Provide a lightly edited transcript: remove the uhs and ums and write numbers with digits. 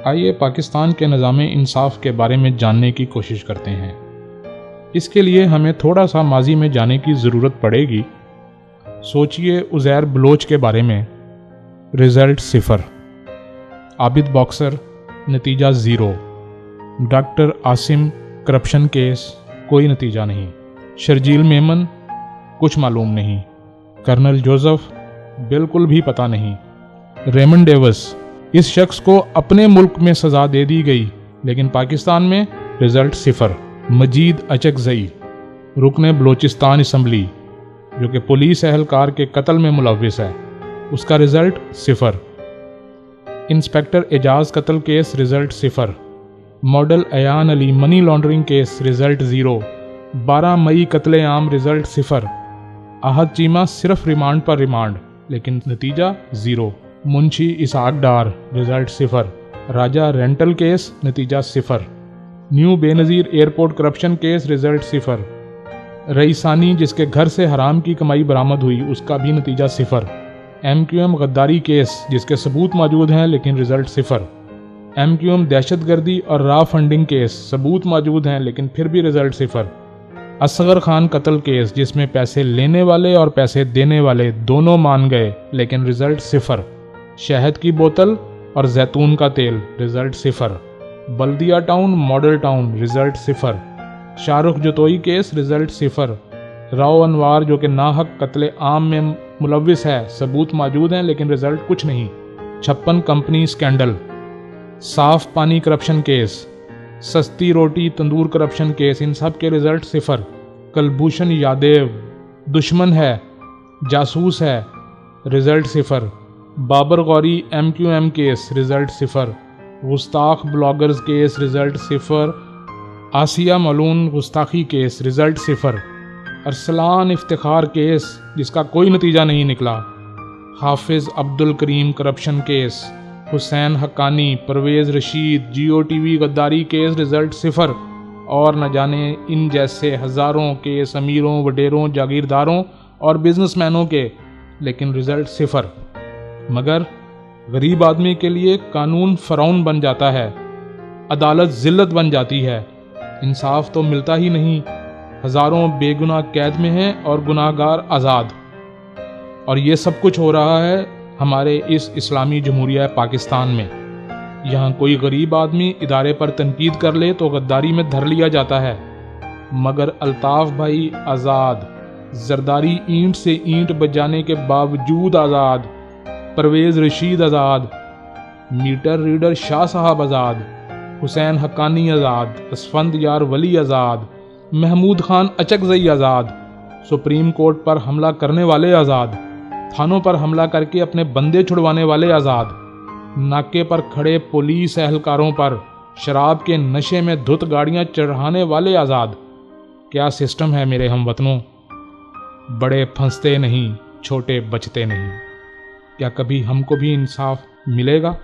आइए पाकिस्तान के निज़ाम इंसाफ के बारे में जानने की कोशिश करते हैं। इसके लिए हमें थोड़ा सा माजी में जाने की ज़रूरत पड़ेगी। सोचिए उज़ैर बलोच के बारे में। रिज़ल्ट 0। आबिद बॉक्सर, नतीजा 0। डॉक्टर आसिम करप्शन केस, कोई नतीजा नहीं। शर्जील मेमन, कुछ मालूम नहीं। कर्नल जोसेफ, बिल्कुल भी पता नहीं। रेमंड डेविस, इस शख्स को अपने मुल्क में सज़ा दे दी गई, लेकिन पाकिस्तान में रिज़ल्ट 0। मजीद अचकज़ई, रुकने बलोचिस्तान असम्बली, जो कि पुलिस एहलकार के कत्ल में मुलव्विस है, उसका रिज़ल्ट 0। इंस्पेक्टर एजाज कत्ल case, result 0। Model Ayan Ali money laundering case, result 0। 12 मई कत्ले-आम, रिज़ल्ट 0। आहद चीमा सिर्फ रिमांड पर रिमांड, लेकिन नतीजा 0। Munshi Ishaq Dar, result 0। Raja rental case, नतीजा 0। New Benazir airport corruption case, result 0। Raisani, जिसके घर से हराम की कमाई बरामद हुई, उसका भी नतीजा 0। MQM गद्दारी केस, जिसके सबूत मौजूद हैं लेकिन रिज़ल्ट 0। MQM दहशतगर्दी और रॉ फंडिंग केस, सबूत मौजूद हैं लेकिन फिर भी रिज़ल्ट 0। असगर खान कत्ल केस, जिसमें पैसे लेने वाले और पैसे देने वाले दोनों मान गए, लेकिन रिज़ल्ट 0। शहद की बोतल और जैतून का तेल, result 0। Baldia town model town, result 0। Shahrukh Jatoi case, result 0। Rao Anwar, जो कि नाहक कत्ले आम में मुलव्विस है, सबूत मौजूद हैं लेकिन रिज़ल्ट कुछ नहीं। 56 कंपनी स्कैंडल, साफ पानी करप्शन केस, सस्ती रोटी तंदूर करप्शन केस, इन सब के रिज़ल्ट 0। कलभूषण यादव, दुश्मन है, जासूस है, result 0। Babar Ghauri MQM case, result 0। गुस्ताख ब्लॉगर्स केस, रिज़ल्ट 0। आसिया मलून गुस्ताखी case, result 0। Arsalan Iftikhar case, जिसका कोई नतीजा नहीं निकला। Hafiz Abdul Karim corruption case, Hussain Haqqani, Parvez Rashid, GOTV गद्दारी केस, रिज़ल्ट 0। और न जाने इन जैसे हज़ारों केस अमीरों, वडेरों, जागीरदारों और बिजनेसमैनों के, लेकिन रिज़ल्ट 0। मगर गरीब आदमी के लिए कानून फ़रौन बन जाता है, अदालत ज़िल्लत बन जाती है, इंसाफ तो मिलता ही नहीं। हज़ारों बेगुनाह कैद में हैं और गुनाहगार आज़ाद। और ये सब कुछ हो रहा है हमारे इस इस्लामी जमहूरिया पाकिस्तान में। यहाँ कोई गरीब आदमी इदारे पर तनकीद कर ले तो गद्दारी में धर लिया जाता है, मगर अल्ताफ़ भाई आज़ाद, जरदारी ईंट से ईंट बजाने के बावजूद आज़ाद, परवेज़ रशीद आज़ाद, मीटर रीडर शाह साहब आज़ाद, हुसैन हक्कानी आज़ाद, असफंद यार वली आज़ाद, महमूद खान अचकज़ई आज़ाद, सुप्रीम कोर्ट पर हमला करने वाले आज़ाद, थानों पर हमला करके अपने बंदे छुड़वाने वाले आज़ाद, नाके पर खड़े पुलिस एहलकारों पर शराब के नशे में धुत गाड़ियाँ चढ़ाने वाले आज़ाद। क्या सिस्टम है मेरे हमवतनों। बड़े फंसते नहीं, छोटे बचते नहीं। क्या कभी हमको भी इंसाफ मिलेगा?